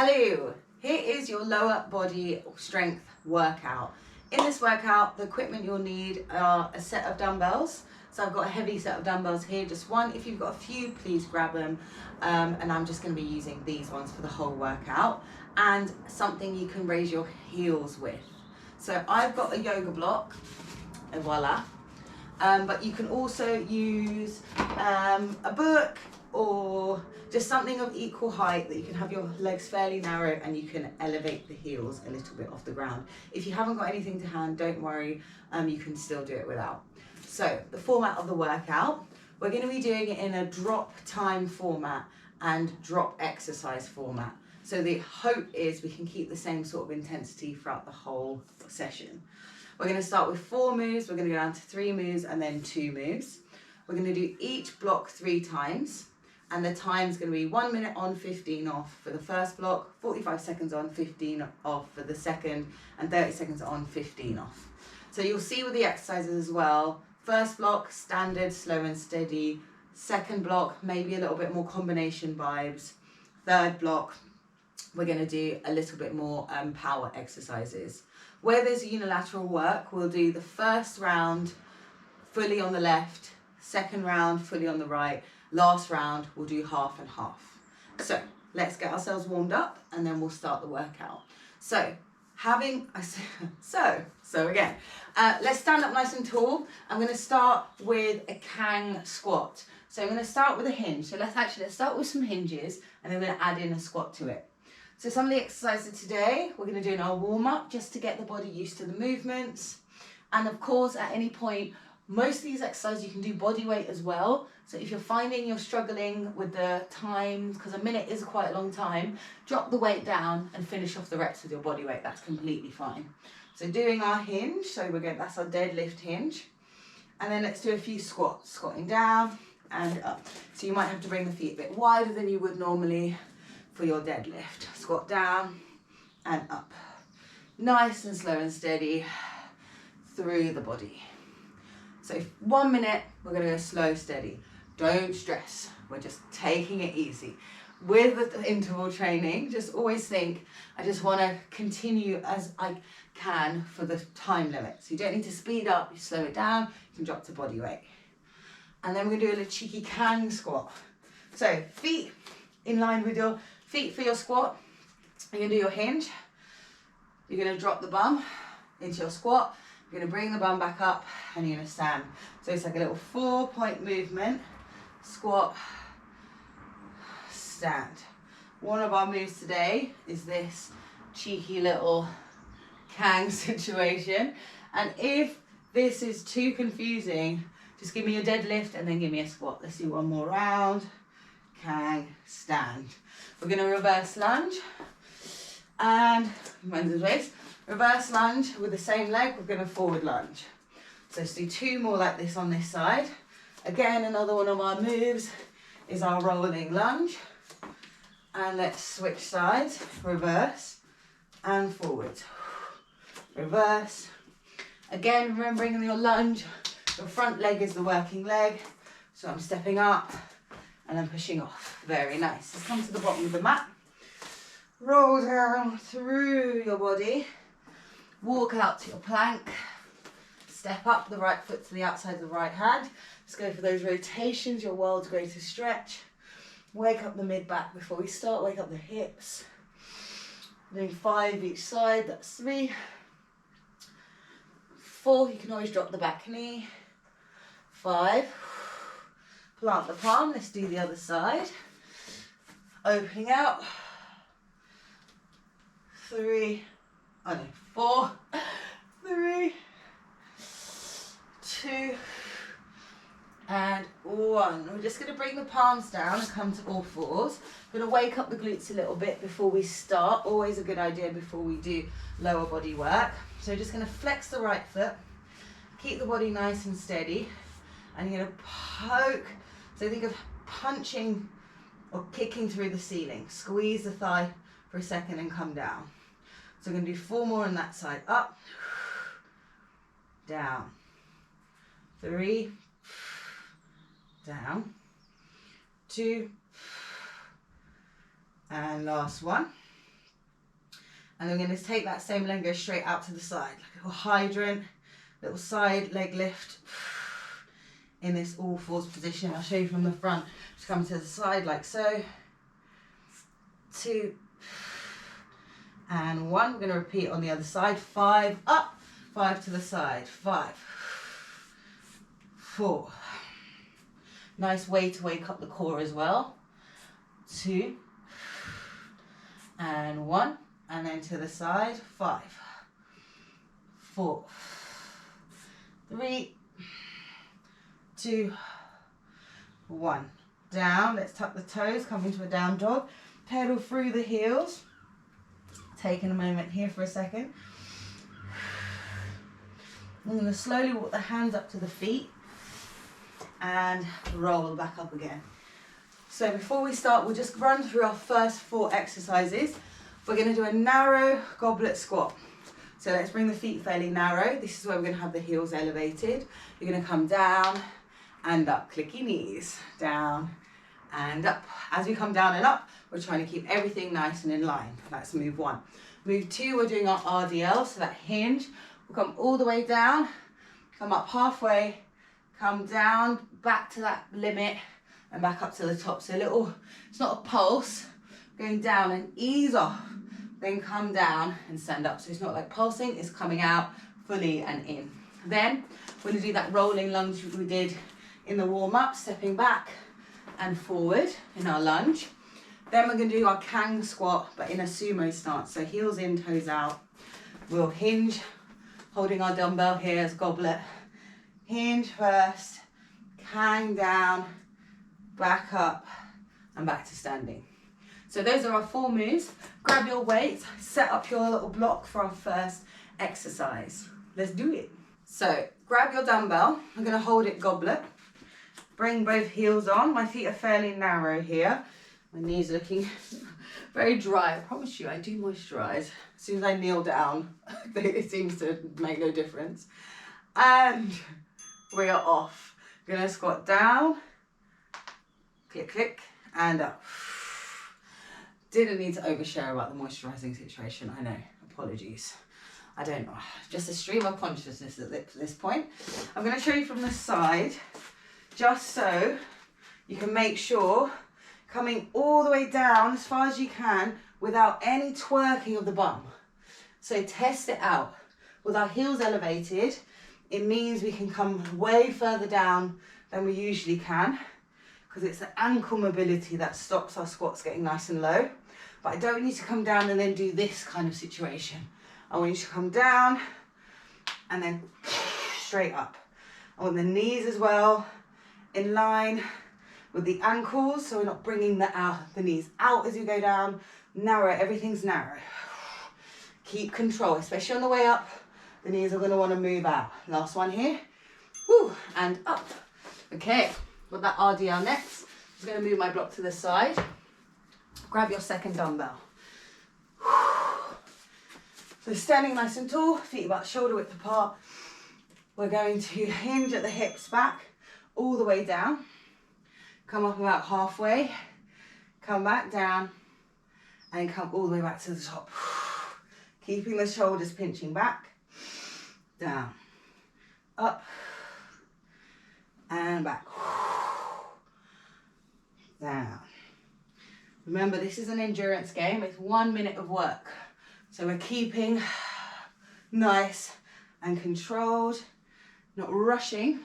Hello, here is your lower body strength workout. In this workout, the equipment you'll need are a set of dumbbells. So I've got a heavy set of dumbbells here, just one. If you've got a few, please grab them. And I'm just going to be using these ones for the whole workout. And something you can raise your heels with. So I've got a yoga block, and voila. But you can also use a book or just something of equal height that you can have your legs fairly narrow and you can elevate the heels a little bit off the ground. If you haven't got anything to hand, don't worry, you can still do it without. So the format of the workout, we're going to be doing it in a drop time format and drop exercise format. So the hope is we can keep the same sort of intensity throughout the whole session. We're going to start with 4 moves, we're going to go down to 3 moves and then 2 moves. We're going to do each block 3 times. And the time's going to be 1 minute on, 15 off for the first block, 45 seconds on, 15 off for the second, and 30 seconds on, 15 off. So you'll see with the exercises as well. First block, standard, slow and steady. Second block, maybe a little bit more combination vibes. Third block, we're going to do a little bit more power exercises. Where there's unilateral work, we'll do the first round fully on the left, second round fully on the right. Last round, we'll do half and half. So let's get ourselves warmed up and then we'll start the workout. So again, let's stand up nice and tall. I'm going to start with a Kang squat. So I'm going to start with a hinge. So let's start with some hinges and then we're going to add in a squat to it. So some of the exercises today, we're going to do in our warm up just to get the body used to the movements. And of course, at any point, most of these exercises you can do body weight as well. So if you're finding you're struggling with the time, because a minute is quite a long time, drop the weight down and finish off the reps with your body weight. That's completely fine. So doing our hinge, that's our deadlift hinge. And then let's do a few squats, squatting down and up. So you might have to bring the feet a bit wider than you would normally for your deadlift. Squat down and up. Nice and slow and steady through the body. So 1 minute, we're going to go slow, steady. Don't stress. We're just taking it easy. With the interval training, just always think, I just want to continue as I can for the time limit. So you don't need to speed up, you slow it down, you can drop to body weight. And then we're going to do a little cheeky Kang squat. So feet in line with your feet for your squat. You're going to do your hinge. You're going to drop the bum into your squat. You're going to bring the bum back up and you're going to stand. So it's like a little 4-point movement. Squat, stand. One of our moves today is this cheeky little Kang situation. And if this is too confusing, just give me a deadlift and then give me a squat. Let's do one more round. Kang, stand. We're going to reverse lunge. And reverse lunge with the same leg, we're going to forward lunge. So let's do 2 more like this on this side. Again, another one of our moves is our rolling lunge. And let's switch sides, reverse and forward. Reverse. Again, remembering your lunge, your front leg is the working leg. So I'm stepping up and I'm pushing off. Very nice. Let's come to the bottom of the mat. Roll down through your body. Walk out to your plank. Step up the right foot to the outside of the right hand. Just go for those rotations, your world's greatest stretch. Wake up the mid-back before we start. Wake up the hips. Doing 5 each side, that's 3. 4, you can always drop the back knee. 5. Plant the palm, let's do the other side. Opening out. 4, 3, 2, and 1. We're just going to bring the palms down and come to all fours. We're going to wake up the glutes a little bit before we start. Always a good idea before we do lower body work. So just going to flex the right foot, keep the body nice and steady, and you're going to poke. So think of punching or kicking through the ceiling. Squeeze the thigh for a second and come down. So we're going to do 4 more on that side. Up, down, 3, down, 2, and last one. And then we're going to take that same leg, go straight out to the side, like a little hydrant, little side leg lift in this all fours position. I'll show you from the front. Just come to the side like so. 2 and 1. We're going to repeat on the other side. 5 up, 5 to the side. 5, 4. Nice way to wake up the core as well. 2 and 1. And then to the side. 5, 4, 3, 2, 1. Down. Let's tuck the toes. Come into a down dog. Pedal through the heels. Taking a moment here for a second. I'm going to slowly walk the hands up to the feet and roll back up again. So before we start, we'll just run through our first 4 exercises. We're going to do a narrow goblet squat. So let's bring the feet fairly narrow. This is where we're going to have the heels elevated. You're going to come down and up. Clicky knees. Down and up. As we come down and up, we're trying to keep everything nice and in line. That's move 1. Move 2, we're doing our RDL, so that hinge. We'll come all the way down, come up halfway, come down, back to that limit, and back up to the top. So it's not a pulse, going down and ease off, then come down and stand up. So it's not like pulsing, it's coming out fully and in. Then we're going to do that rolling lunge we did in the warm-up, stepping back and forward in our lunge. Then we're going to do our Kang squat, but in a sumo stance. So heels in, toes out. We'll hinge, holding our dumbbell here as goblet. Hinge first, Kang down, back up, and back to standing. So those are our 4 moves. Grab your weights, set up your little block for our first exercise. Let's do it. So grab your dumbbell. I'm going to hold it goblet. Bring both heels on. My feet are fairly narrow here. My knees are looking very dry. I promise you, I do moisturize. As soon as I kneel down, it seems to make no difference. And we are off. We're going to squat down, click, click, and up. Didn't need to overshare about the moisturizing situation. I know, apologies. I don't know, just a stream of consciousness at this point. I'm going to show you from the side, just so you can make sure coming all the way down as far as you can without any twerking of the bum. So test it out. With our heels elevated, it means we can come way further down than we usually can, because it's the ankle mobility that stops our squats getting nice and low. But I don't need to come down and then do this kind of situation. I want you to come down and then straight up. I want the knees as well in line with the ankles, so we're not bringing the knees out as you go down. Narrow, everything's narrow. Keep control, especially on the way up. The knees are going to want to move out. Last one here. Woo, and up. Okay, got that RDL next. I'm going to move my block to the side. Grab your second dumbbell. So standing nice and tall, feet about shoulder width apart. We're going to hinge at the hips back, all the way down. Come up about halfway, come back down, and come all the way back to the top. Keeping the shoulders pinching back, down, up, and back, down. Remember, this is an endurance game. It's 1 minute of work. So we're keeping nice and controlled, not rushing,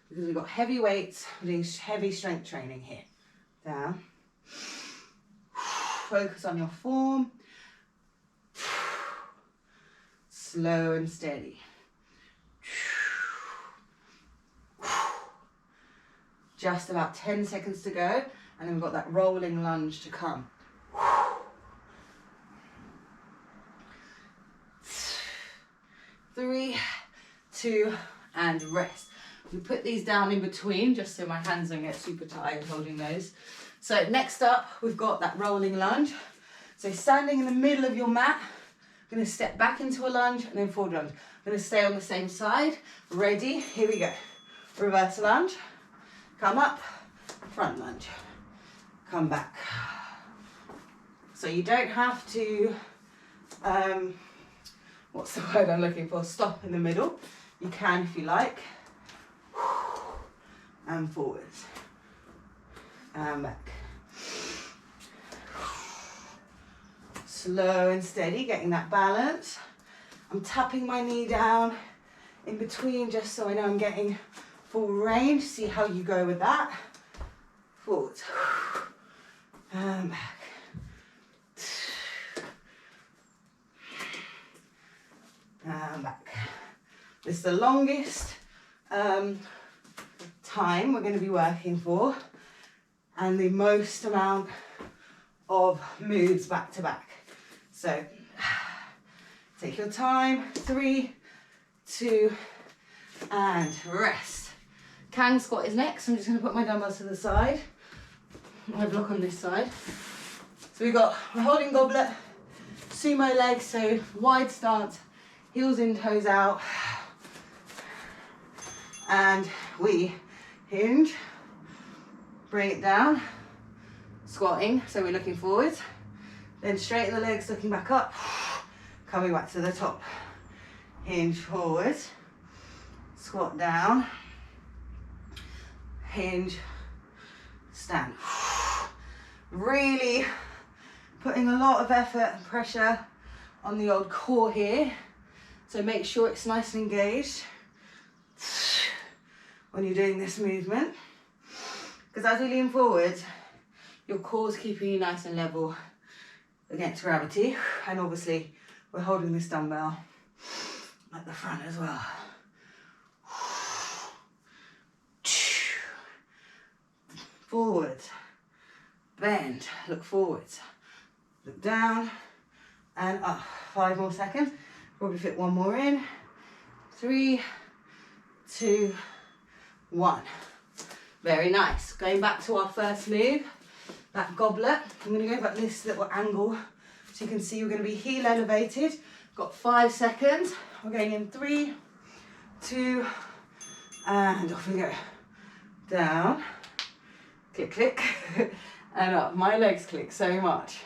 because we've got heavy weights, we're doing heavy strength training here. Down. Focus on your form. Slow and steady. Just about 10 seconds to go, and then we've got that rolling lunge to come. 3, 2, and rest. We put these down in between just so my hands don't get super tired holding those. So next up, we've got that rolling lunge. So standing in the middle of your mat, I'm going to step back into a lunge and then forward lunge. I'm going to stay on the same side. Ready? Here we go. Reverse lunge. Come up, front lunge. Come back. So you don't have to what's the word I'm looking for? Stop in the middle. You can if you like. And forwards. And back. Slow and steady, getting that balance. I'm tapping my knee down in between just so I know I'm getting full range. See how you go with that. Forwards. And back. And back. This is the longest time we're going to be working for, and the most amount of moves back to back. So take your time. 3, 2, and rest. Kang squat is next. I'm just going to put my dumbbells to the side. My block on this side. So we're holding goblet, sumo legs, so wide stance, heels in, toes out, and we hinge, bring it down, squatting, so we're looking forward, then straighten the legs, looking back up, coming back to the top, hinge forward, squat down, hinge, stand. Really putting a lot of effort and pressure on the old core here, so make sure it's nice and engaged when you're doing this movement, because as you lean forward, your core's keeping you nice and level against gravity, and obviously we're holding this dumbbell at the front as well. Forward, bend, look forwards, look down and up. 5 more seconds, probably fit one more in. 3, 2, 1. Very nice. Going back to our first move, that goblet. I'm going to go back this little angle so you can see we're going to be heel elevated. Got 5 seconds. We're going in 3, 2, and off we go. Down, click, click, and up. My legs click so much.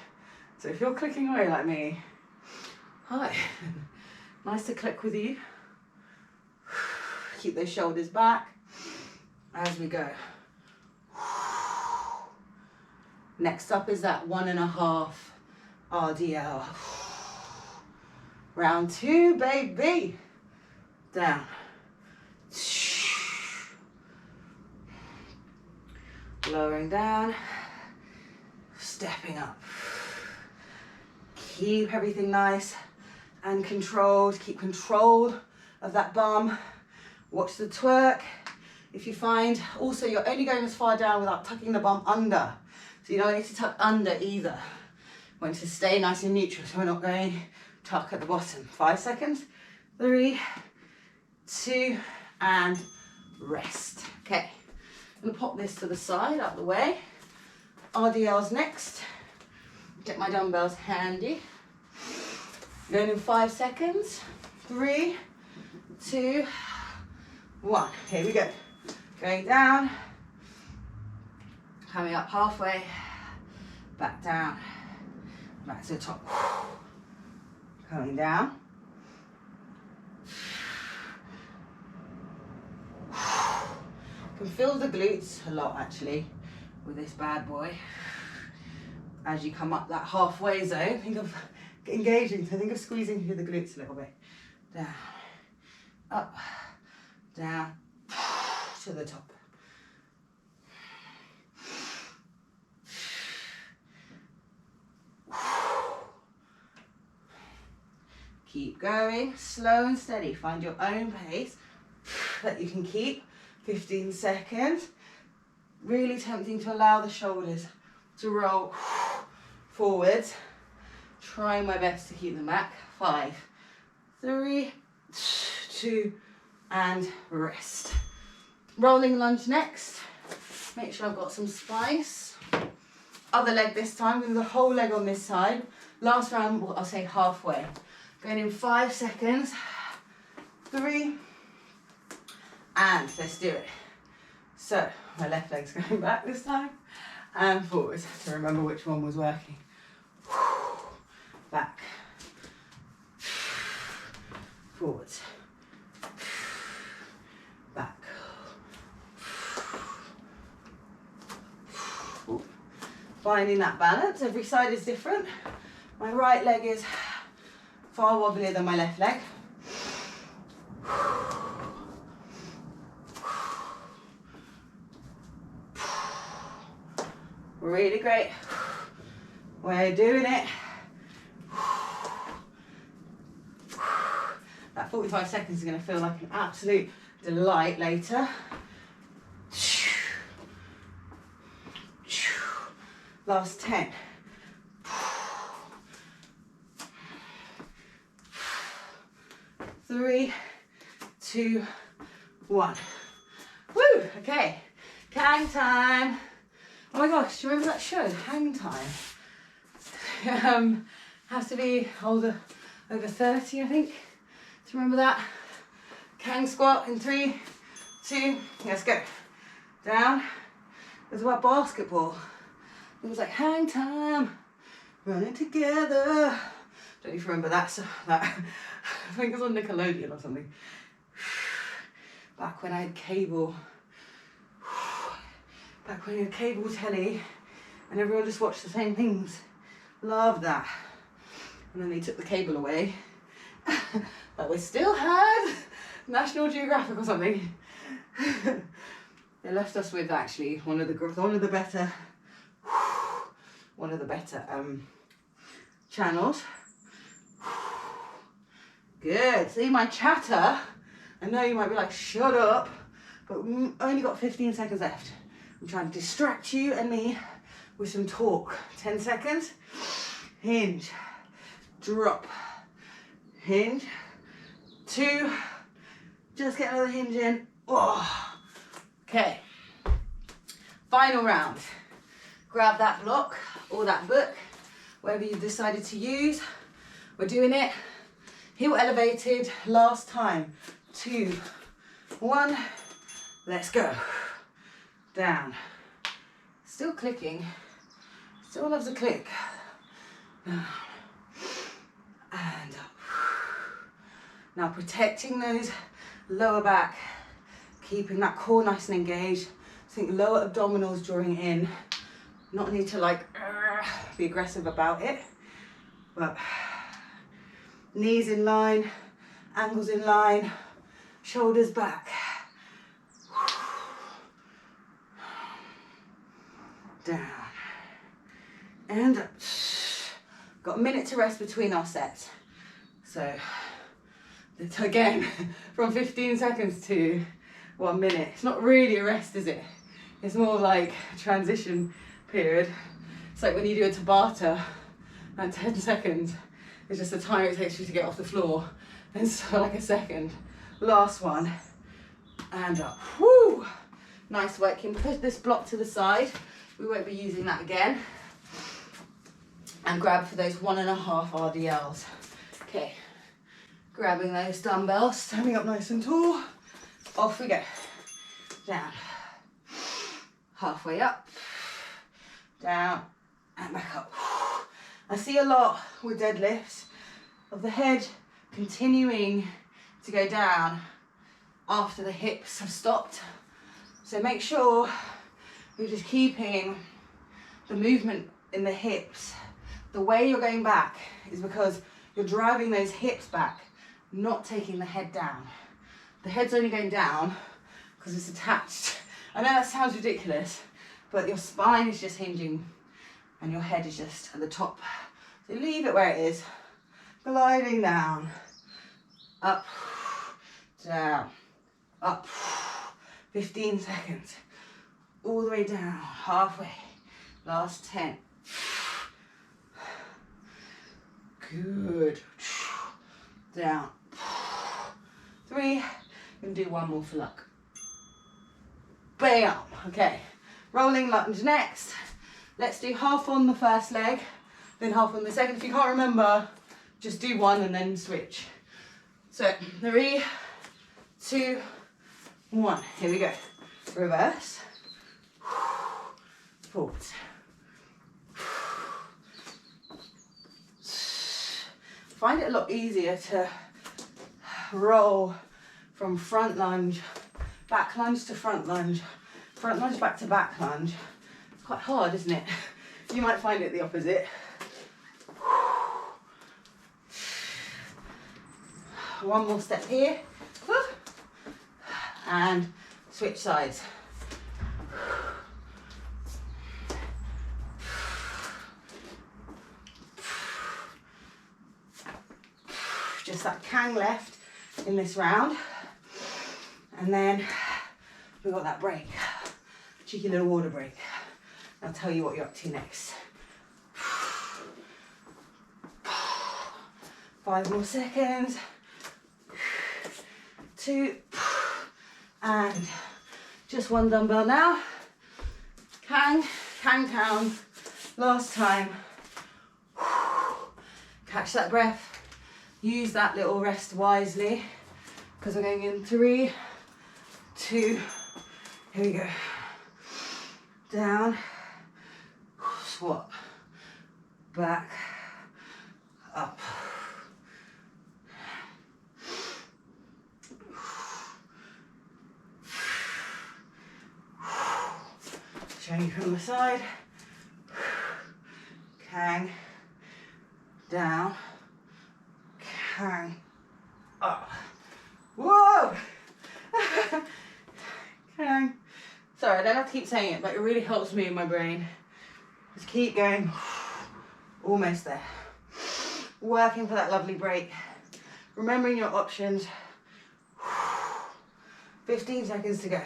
So if you're clicking away like me, hi. Nice to click with you. Keep those shoulders back as we go. Next up is that 1.5 RDL. Round 2, baby. Down. Lowering down. Stepping up. Keep everything nice and controlled. Keep control of that bum. Watch the twerk. If you find, also you're only going as far down without tucking the bum under. So you don't need to tuck under either. You want to stay nice and neutral, so we're not going tuck at the bottom. 5 seconds. 3, 2, and rest. Okay, I'm gonna pop this to the side, out the way. RDL's next. Get my dumbbells handy. Going in 5 seconds. 3, 2, 1. Here we go. Going down. Coming up halfway. Back down. Back to the top. Coming down. Can feel the glutes a lot actually with this bad boy. As you come up that halfway zone, think of engaging, so think of squeezing through the glutes a little bit. Down, up, down, to the top. Keep going, slow and steady. Find your own pace that you can keep. 15 seconds. Really tempting to allow the shoulders to roll forwards. Trying my best to keep them back. 5, 3, 2, and rest. Rolling lunge next. Make sure I've got some spice. Other leg this time, with the whole leg on this side. Last round, I'll say halfway. Going in 5 seconds. 3, and let's do it. So, my left leg's going back this time, and forwards, to remember which one was working. Back, forwards, back. Finding that balance. Every side is different. My right leg is far wobblier than my left leg. Really great. We're doing it. That 45 seconds is going to feel like an absolute delight later. Last 10. 3, 2, 1. Woo! Okay. Kang time. Oh my gosh, do you remember that show, Hang Time? Has to be over 30, I think. Do you remember that? Kang squat in 3, 2, let's go. Down. It was about basketball. It was like hang time, running together. Don't you remember that? So that I think it was on Nickelodeon or something. Back when I had cable. Back when you had cable telly and everyone just watched the same things. Loved that. And then they took the cable away. But we still had National Geographic or something. They left us with actually one of the better channels. Good. See my chatter. I know you might be like, shut up, but we've only got 15 seconds left. I'm trying to distract you and me with some talk. 10 seconds. Hinge. Drop. Hinge. 2. Just get another hinge in. Oh. Okay. Final round. Grab that block or that book, whatever you've decided to use. We're doing it. Heel elevated. Last time. 2, 1. Let's go. Down. Still clicking. Still loves a click. Down. And up. Now protecting those lower back. Keeping that core nice and engaged. Think lower abdominals drawing in. Not need to like be aggressive about it. But knees in line. Ankles in line. Shoulders back. Down. And up. Got a minute to rest between our sets. So, again, from 15 seconds to 1 minute. It's not really a rest, is it? It's more like a transition period. It's like when you do a Tabata at 10 seconds. It's just the time it takes you to get off the floor. And so like a second. Last one. And up. Woo! Nice work. You can put this block to the side. We won't be using that again. And grab for those 1.5 RDLs. Okay. Grabbing those dumbbells, standing up nice and tall. Off we go. Down. Halfway up. Down. And back up. I see a lot with deadlifts of the head continuing to go down after the hips have stopped. So make sure you're just keeping the movement in the hips. The way you're going back is because you're driving those hips back, not taking the head down. The head's only going down because it's attached. I know that sounds ridiculous, but your spine is just hinging and your head is just at the top. So leave it where it is. Gliding down, up, down, up. 15 seconds. All the way down, halfway. Last 10. Good. Down. 3. And do one more for luck. Bam. Okay. Rolling lunge next. Let's do half on the first leg, then half on the second. If you can't remember, just do one and then switch. So 3, 2, 1. Here we go. Reverse. Forwards. Find it a lot easier to roll from front lunge, back lunge to front lunge back to back lunge. It's quite hard, isn't it? You might find it the opposite. One more step here, and switch sides. Just that Kang left in this round, and then we've got that break, cheeky little water break. I'll tell you what you're up to next. 5 more seconds. 2, and just 1 dumbbell now. Kang, Kang. Last time. Catch that breath. Use that little rest wisely, because we're going in 3, 2, here we go. Down, swap, back, up. Showing you from the side. Kang, down. Kang, up. Whoa! Kang. Sorry, I don't have to keep saying it, but it really helps me in my brain. Just keep going. Almost there. Working for that lovely break. Remembering your options. 15 seconds to go.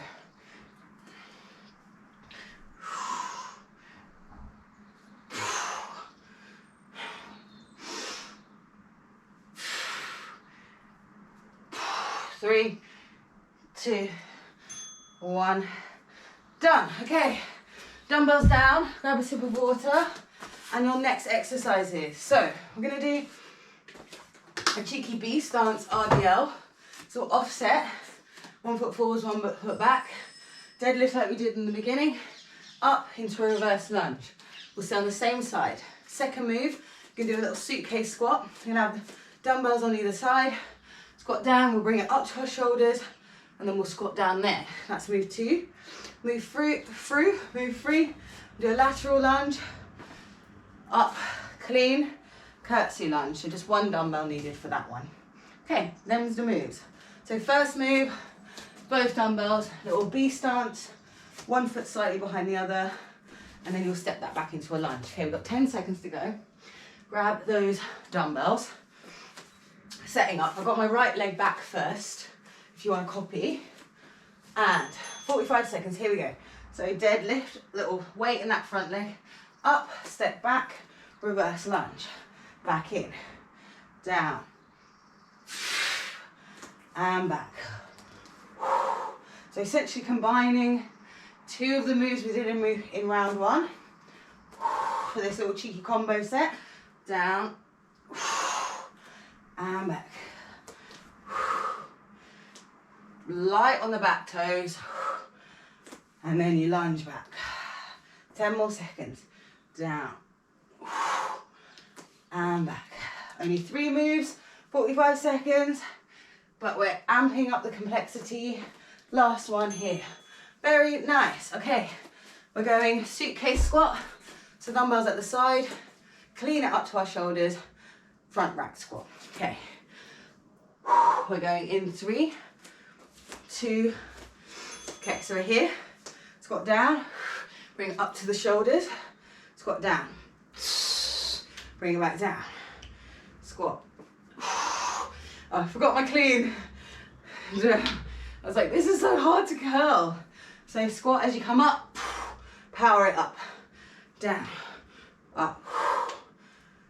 Three, 2, 1, done. Okay, dumbbells down, grab a sip of water, and your next exercise is, so we're gonna do a cheeky B stance RDL. So offset, 1 foot forwards, 1 foot back, deadlift like we did in the beginning, up into a reverse lunge. We'll stay on the same side. Second move, you're gonna do a little suitcase squat. You're gonna have dumbbells on either side. Squat down, we'll bring it up to our shoulders, and then we'll squat down there. That's move 2. Move through, move 3. Do a lateral lunge, up, clean, curtsey lunge. So just 1 dumbbell needed for that one. Okay, them's the moves. So first move, both dumbbells, little B stance, 1 foot slightly behind the other, and then you'll step that back into a lunge. Okay, we've got 10 seconds to go. Grab those dumbbells. Setting up, I've got my right leg back first, if you want to copy, and 45 seconds, here we go. So deadlift, little weight in that front leg, up, step back, reverse lunge, back in, down, and back. So essentially combining 2 of the moves we did in round 1 for this little cheeky combo set, down, and back. Light on the back toes, and then you lunge back. 10 more seconds. Down, and back. Only 3 moves, 45 seconds, but we're amping up the complexity. Last one here. Very nice. Okay, we're going suitcase squat. So dumbbells at the side, clean it up to our shoulders, front rack squat. Okay, we're going in 3, 2, okay, so we're here, squat down, bring it up to the shoulders, squat down, bring it back down, squat. Oh, I forgot my clean. I was like, this is so hard to curl. So squat as you come up, power it up, down, up.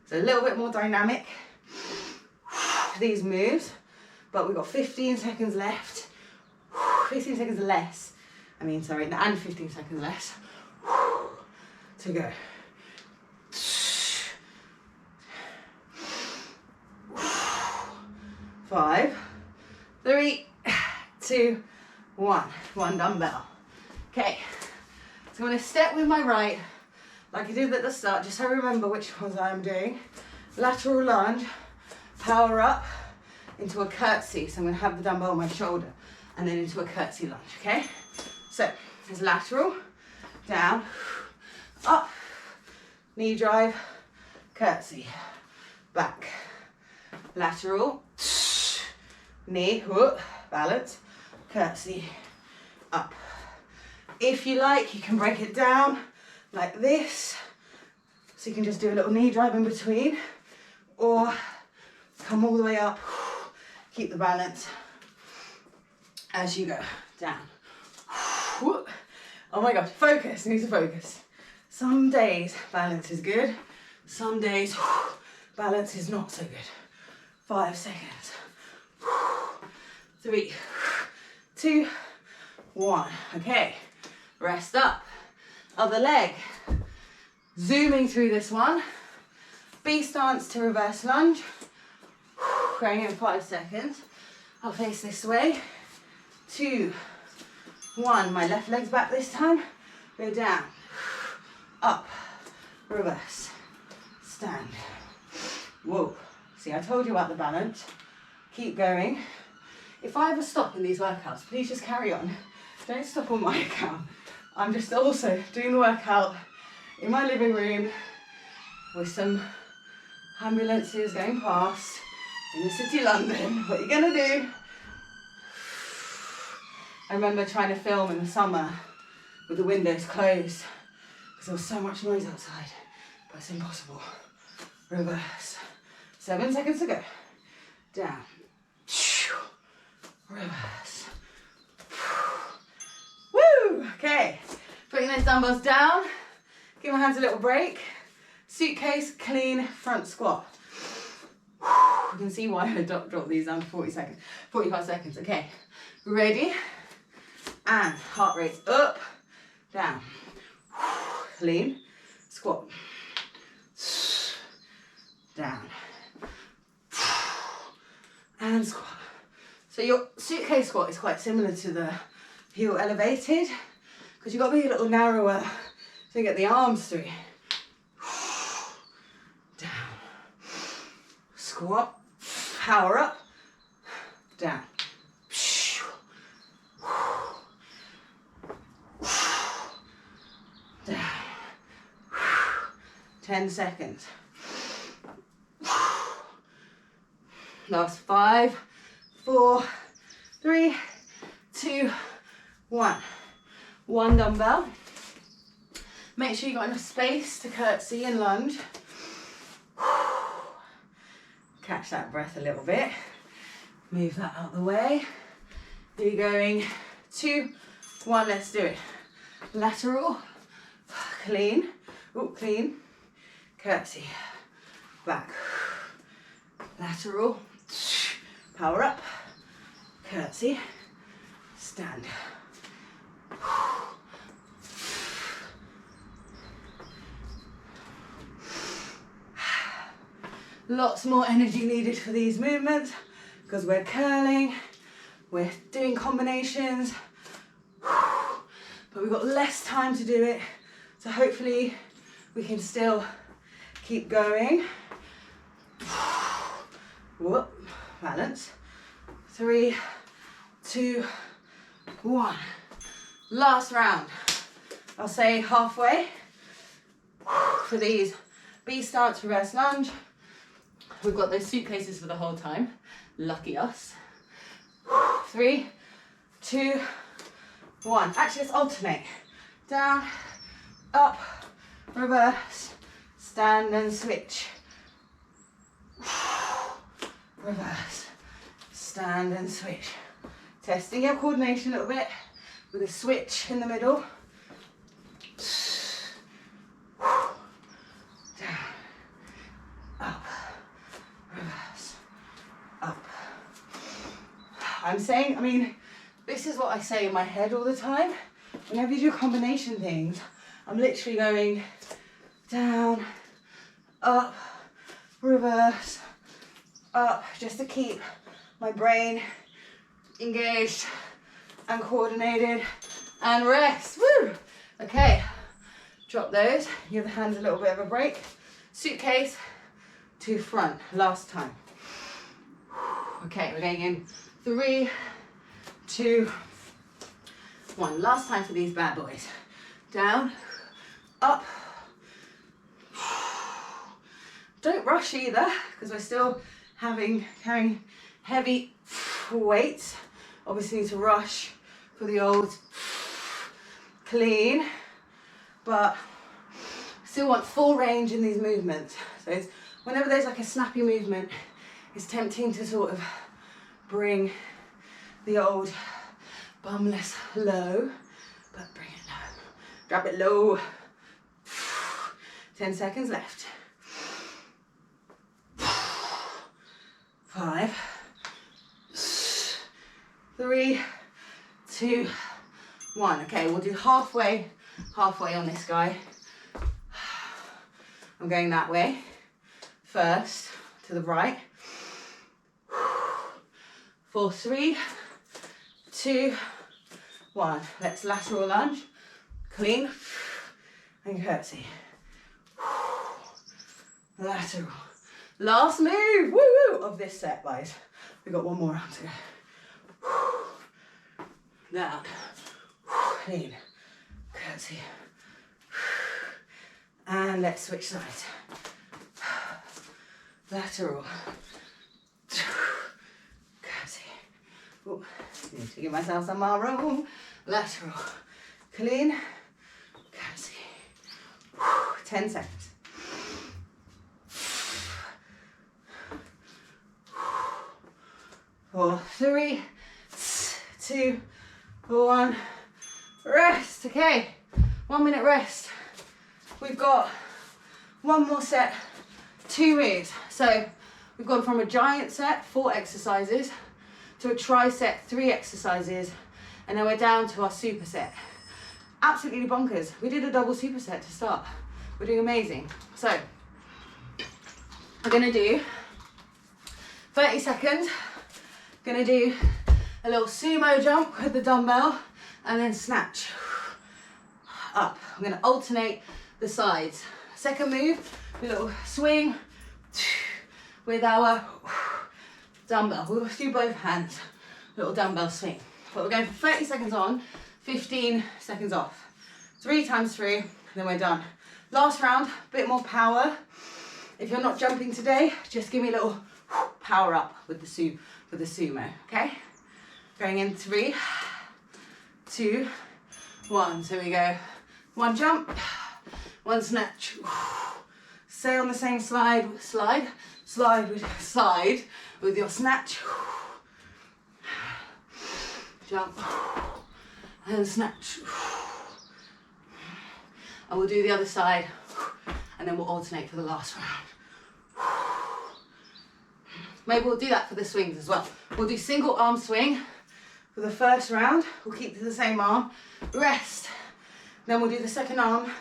So a little bit more dynamic, these moves, but we've got 15 seconds left, 15 seconds less, and 15 seconds less to go. 5, 3, 2, 1. 1 dumbbell. Okay, so I'm going to step with my right, like I did at the start, just so I remember which ones I'm doing. Lateral lunge, power up into a curtsey. So I'm going to have the dumbbell on my shoulder and then into a curtsey lunge, okay? So there's lateral, down, up, knee drive, curtsey, back, lateral, knee, whoop, balance, curtsey, up. If you like, you can break it down like this. So you can just do a little knee drive in between, or come all the way up, keep the balance as you go, down. Oh my gosh, focus, need to focus. Some days balance is good, some days balance is not so good. 5 seconds. 3, 2, 1. Okay, rest up. Other leg. Zooming through this one. B stance to reverse lunge. Going in 5 seconds. I'll face this way. 2, 1. My left leg's back this time. Go down. Up. Reverse. Stand. Whoa. See, I told you about the balance. Keep going. If I ever stop in these workouts, please just carry on. Don't stop on my account. I'm just also doing the workout in my living room with some ambulances going past in the city of London. What are you gonna do? I remember trying to film in the summer with the windows closed because there was so much noise outside, but it's impossible. Reverse. 7 seconds to go. Down. Reverse. Woo! Okay. Putting those dumbbells down. Give my hands a little break. Suitcase, clean, front squat. You can see why I dropped these down to 45 seconds. Okay. Ready? And heart rate up, down. Clean. Squat. Down. And squat. So your suitcase squat is quite similar to the heel elevated because you've got to be a little narrower to get the arms through. Down. Squat. Power up. Down. Down. 10 seconds. Last 5, 4, 3, 2, 1. One dumbbell. Make sure you got enough space to curtsey and lunge. Catch that breath a little bit. Move that out the way. You're going 2, 1, let's do it. Lateral, clean, clean, curtsey, back, lateral, power up, curtsey, stand. Lots more energy needed for these movements because we're curling, we're doing combinations, but we've got less time to do it, so hopefully we can still keep going. Whoop, balance. 3, 2, 1. Last round. I'll say halfway for these B stance reverse lunge. We've got those suitcases for the whole time. Lucky us. 3, 2, 1. Actually, let's alternate. Down, up, reverse, stand and switch. Reverse, stand and switch. Testing your coordination a little bit with a switch in the middle. Down, up, reverse, up. This is what I say in my head all the time. Whenever you do combination things, I'm literally going down, up, reverse, up, just to keep my brain engaged and coordinated, and rest. Woo! Okay, drop those, give the hands a little bit of a break. Suitcase to front, last time. Okay, we're going in 3, 2, 1. Last time for these bad boys. Down, up. Don't rush either, because we're still carrying heavy weights. Obviously need to rush for the old clean, but still want full range in these movements. So whenever there's like a snappy movement, it's tempting to sort of bring the old bumless low, but bring it low. Drop it low. 10 seconds left. 5, 3, 2, 1. Okay, we'll do halfway on this guy. I'm going that way first, to the right. For 3, 2, 1. Let's lateral lunge, clean, and curtsey. Lateral. Last move, woo, of this set, guys. We've got one more round to go. Down, clean, curtsey. And let's switch sides. Lateral. Curtsey. Ooh, need to give myself some more room. Lateral. Clean. Curtsey. 10 seconds. 4, 3, 2, 1. Rest. Okay. 1 minute rest. We've got one more set, 2 moves. So we've gone from a giant set, 4 exercises, to a tri-set, 3 exercises, and then we're down to our superset. Absolutely bonkers. We did a double superset to start. We're doing amazing. So we're gonna do 30 seconds. Gonna do a little sumo jump with the dumbbell and then snatch up. I'm gonna alternate the sides. Second move, a little swing with our dumbbell. We'll do both hands, little dumbbell swing. But we're going for 30 seconds on, 15 seconds off. 3 times 3, then we're done. Last round, a bit more power. If you're not jumping today, just give me a little power up with the sumo, okay? Going in 3, 2, 1. So we go 1 jump, 1 snatch. Stay on the same slide with your snatch. Jump and snatch. And we'll do the other side and then we'll alternate for the last round. Maybe we'll do that for the swings as well. We'll do single arm swing for the first round. We'll keep to the same arm. Rest. Then we'll do the second arm. And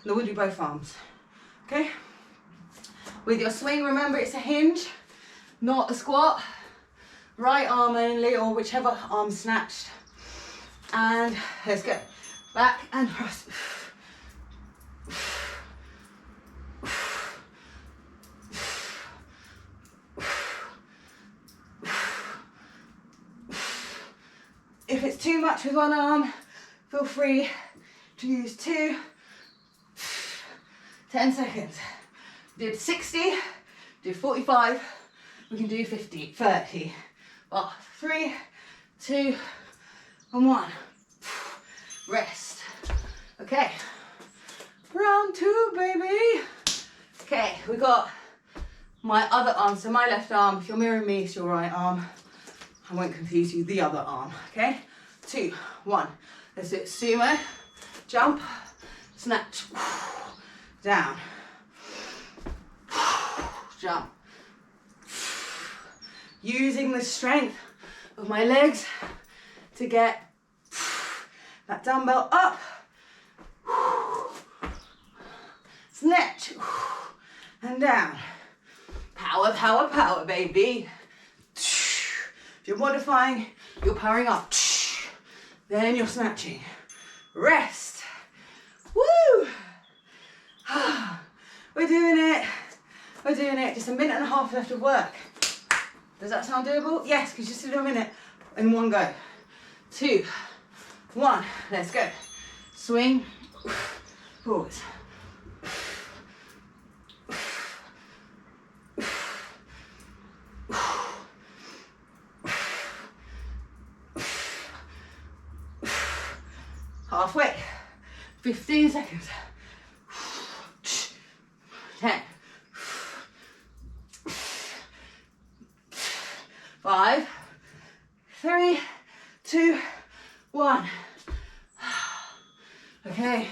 then we'll do both arms. Okay? With your swing, remember it's a hinge, not a squat. Right arm only, or whichever arm snatched. And let's go. Back and cross. If it's too much with one arm, feel free to use 2. 10 seconds. Did 60, do 45, we can do 50, 30. Well, 3, 2, and 1. Rest. Okay. Round 2, baby. Okay, we got my other arm. So my left arm, if you're mirroring me, it's your right arm. I won't confuse you, the other arm, okay? 2, 1. Let's do it. Sumo, jump, snatch, down, jump. Using the strength of my legs to get that dumbbell up. Snatch and down. Power, power, power, baby. If you're modifying, you're powering up. Then you're snatching. Rest. Woo! We're doing it. We're doing it. Just a minute and a half left of work. Does that sound doable? Yes, because just do a minute in one go. 2, 1, let's go. Swing, pause. 15 seconds. 10. 5, 3, 2, 1. Okay,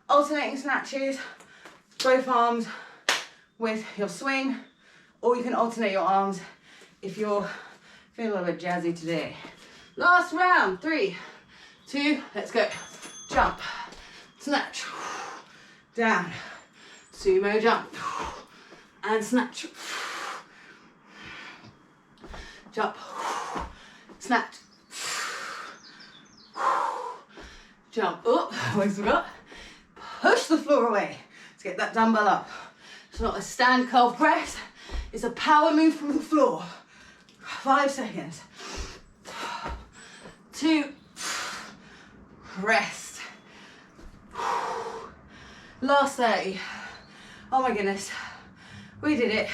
alternating snatches, both arms with your swing, or you can alternate your arms if you're feeling a little bit jazzy today. Last round, 3, 2, let's go. Jump, snatch, down, sumo jump, and snatch. Jump, snatch, jump, almost forgot. Push the floor away. Let's get that dumbbell up. It's not a stand curl press, it's a power move from the floor. 5 seconds. 2, rest. Last 30. Oh my goodness, we did it.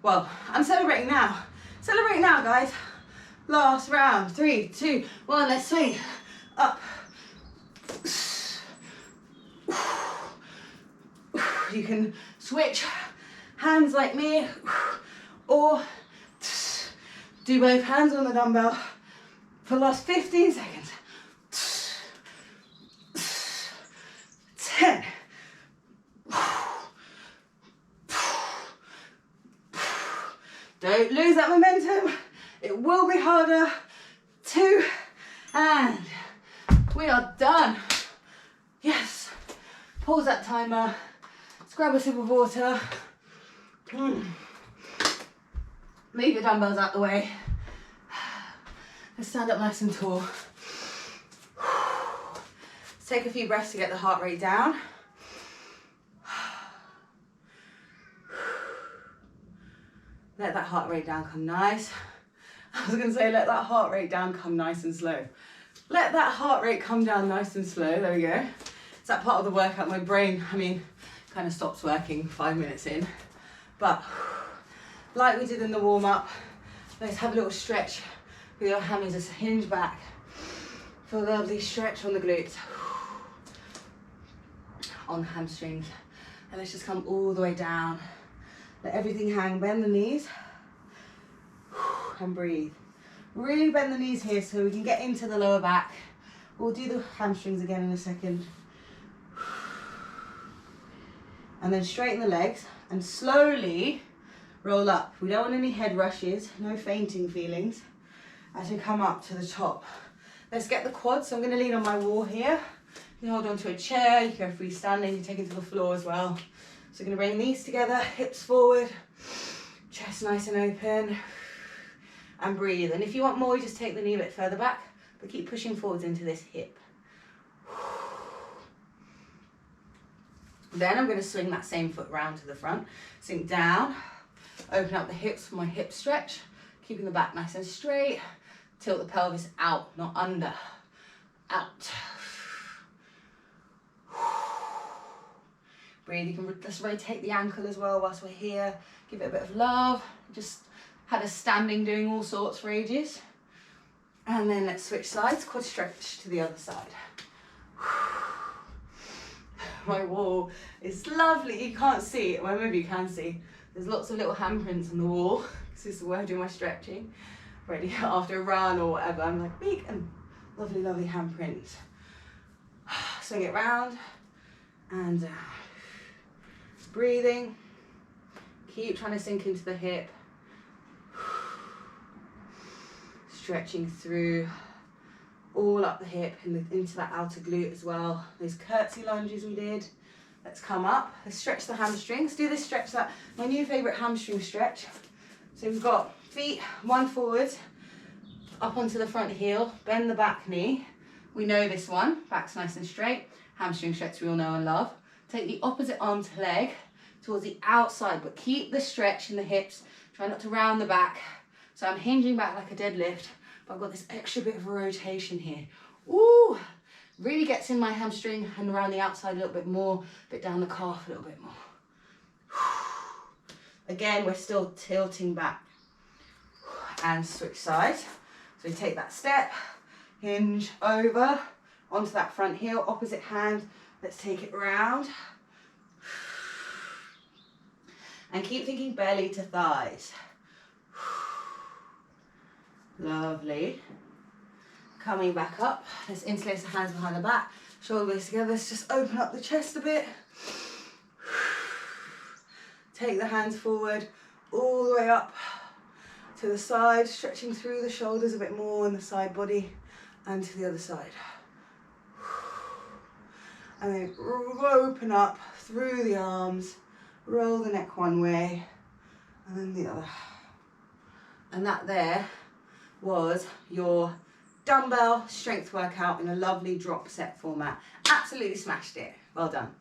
Well, I'm celebrating now. Celebrate now, guys. Last round. 3, 2, 1, let's swing. Up. You can switch hands like me, or do both hands on the dumbbell for the last 15 seconds. 10. Don't lose that momentum. It will be harder. 2, and we are done. Yes. Pause that timer. Let's grab a sip of water. Leave your dumbbells out the way. Let's stand up nice and tall. Let's take a few breaths to get the heart rate down. Let that heart rate down come nice. I was going to say let that heart rate down come nice and slow. Let that heart rate come down nice and slow. There we go. It's that part of the workout my brain, kind of stops working 5 minutes in. But like we did in the warm-up, let's have a little stretch with your hammies. Just hinge back. Feel the lovely stretch on the glutes, on the hamstrings. And let's just come all the way down. Let everything hang, bend the knees, and breathe. Really bend the knees here so we can get into the lower back. We'll do the hamstrings again in a second. And then straighten the legs and slowly roll up. We don't want any head rushes, no fainting feelings as we come up to the top. Let's get the quads. So I'm going to lean on my wall here. You can hold on to a chair, you can go freestanding, you can take it to the floor as well. So we're going to bring knees together, hips forward, chest nice and open, and breathe. And if you want more, you just take the knee a bit further back, but keep pushing forwards into this hip. Then I'm going to swing that same foot round to the front, sink down, open up the hips for my hip stretch, keeping the back nice and straight, tilt the pelvis out, not under, out. Breathe. You can just rotate the ankle as well whilst we're here. Give it a bit of love. Just had us standing doing all sorts for ages. And then let's switch sides. Quad stretch to the other side. My wall is lovely. You can't see it. Well, maybe you can see. There's lots of little handprints on the wall. This is where I do my stretching. Ready after a run or whatever. I'm like, big and lovely, lovely handprints. Swing it round and down. Breathing, keep trying to sink into the hip, stretching through all up the hip and into that outer glute as well. Those curtsey lunges we did. Let's come up, let's stretch the hamstrings. Do this stretch, that my new favourite hamstring stretch. So we've got feet, one forward, up onto the front heel, bend the back knee. We know this one, back's nice and straight. Hamstring stretch we all know and love. Take the opposite arm to leg, towards the outside, but keep the stretch in the hips. Try not to round the back. So I'm hinging back like a deadlift, but I've got this extra bit of a rotation here. Ooh, really gets in my hamstring and around the outside a little bit more, a bit down the calf a little bit more. Again, we're still tilting back. And switch sides. So we take that step, hinge over, onto that front heel, opposite hand. Let's take it round. And keep thinking belly to thighs. Lovely. Coming back up. Let's interlace the hands behind the back. Shoulder blades together. Let's just open up the chest a bit. Take the hands forward, all the way up to the side, stretching through the shoulders a bit more in the side body, and to the other side. And then open up through the arms, roll the neck one way, and then the other. And that there was your dumbbell strength workout in a lovely drop set format. Absolutely smashed it. Well done.